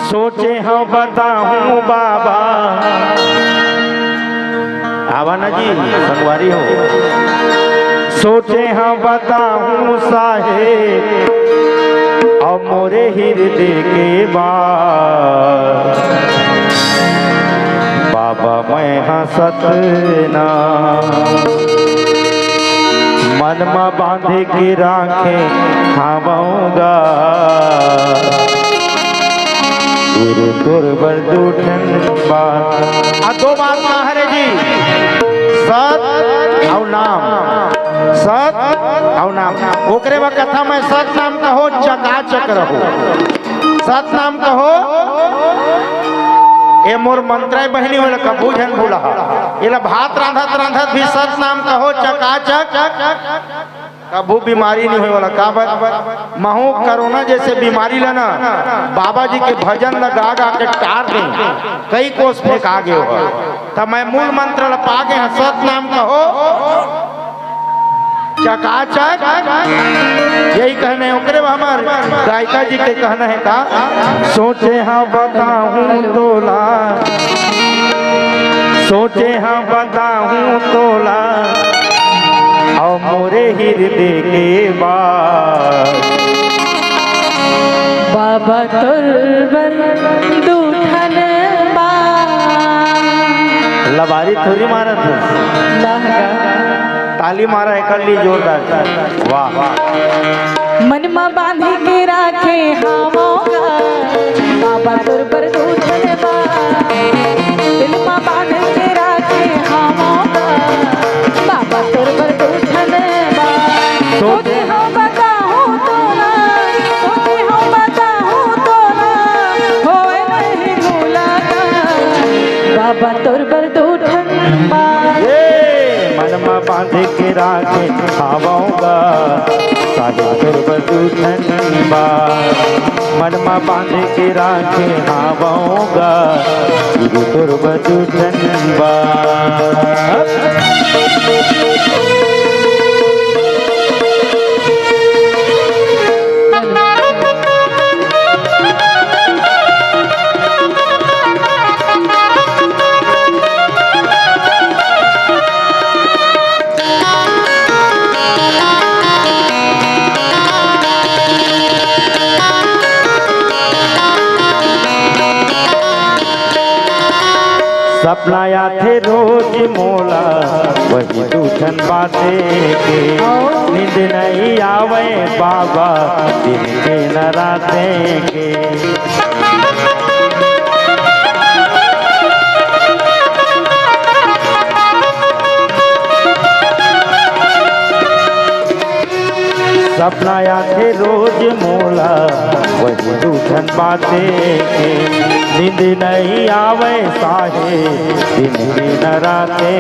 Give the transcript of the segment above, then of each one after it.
सोचे हाँ बताऊं बाबा आवाना जी संगवारी हो। सोचे हाँ बताऊं साहेब और मोरे हृदय के बात बाबा मैं हंसत ना मन में बांधे के राखे खाऊंगा तोर बरदूठन बात। आ दो बात कहा है जी, सत और नाम, सत और नाम। ओकरे में कथा में सत नाम कहो चकाचक रहो, सत नाम कहो ए मोर मंत्र बहनी वाला कबू झन भूला ये भात रांधत रांधत भी सत नाम कहो चकाचक कबू बीमारी नहीं हुई वाला का बात महू कोरोना जैसे बीमारी लेना बाबा जी के भजन लगा गा के टार दे कई कोस फेंक आगे हो तब मैं मूल मंत्र पा गए सत नाम कहो चकाचक यही कहने ओकरे हमार गायिका जी के कहना है का सोचे हाँ बताऊं तोला सोचे हाँ बताऊं तोला और मोरे हृदय के बात बाबा तुरबन दूठन लबारी थोड़ी मारा था ताली मारा है कर ली जोरदार वाह मन में बांधे के राखे हावोगा बाबा तुरबर दूठन दिल में बांधे के राखे हावोगा बाबा तुरबर दूठन सोचे हो बताऊं तो ना सोचे हो बताऊं तो ना होए नहीं भूला बाबा तुरबर दूठन मन में बांधे के राखे खाऊंगा साहिब तुरबर दूठन मन में बांधे के राखे खाऊंगा गुरु तुरबर दूठन सपना आते रोज मोला वही दूठन बातें के नींद नहीं आवे बाबा दिन के न रातें के सपना आते रोज मोला वही दूठन बातें के नींद नहीं आवे साहे दिन भी न राते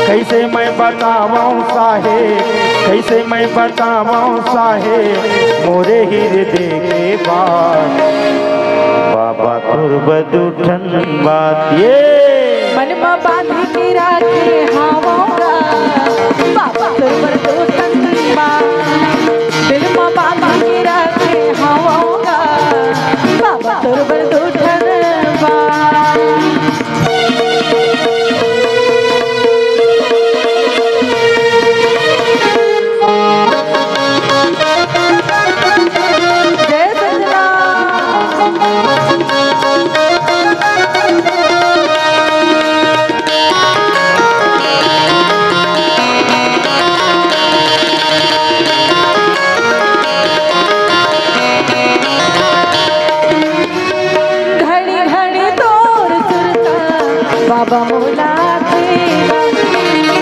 कैसे मैं बताऊं साहे कैसे मैं बताऊं साहे मोरे हृदय के बात बाबा तुरबर दूठन बात ये मन में बांधे के राखे हावोगा बाबा तुरबर दूठन दिल में बांधे के राखे हावोगा बाबा तुरबर दूठन बाबा मोला तेरा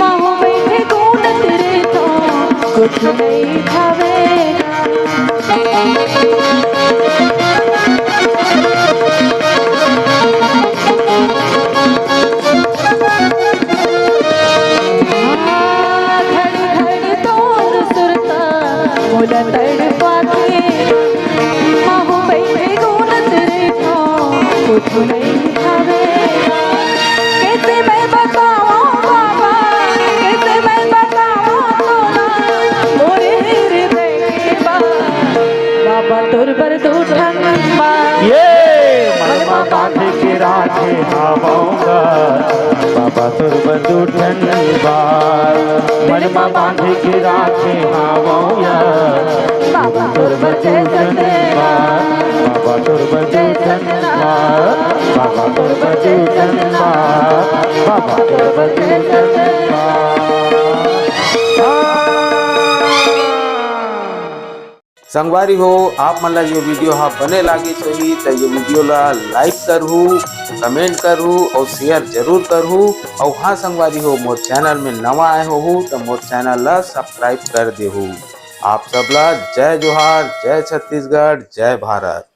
महू बैठे गुण तेरे तो कुछ नहीं खावेगा घड़ी घड़ी तोर सुरता मोला तड़पा के तोर पर दूठन बार ये मनवा बांध के राखे हवाऊंगा बाबा तुर बंधु धनबार मनवा बांध के राखे हवाऊंगा बाबा तोर बचे धनबार बाबा तुर बंधु धनबार बाबा तुर बंधु धनबार बाबा तुर बंधु धनबार। संगवारी हो आप मन ला ये वीडियो हा बने लागे सही तो ये वीडियो ला लाइक करहू, कमेंट करहू और शेयर जरूर करहू। और हाँ संगवारी हो मोर चैनल में नवा आए हो तो मोर चैनल ला सब्सक्राइब कर देहू। आप सबला जय जोहार, जय छत्तीसगढ़, जय भारत।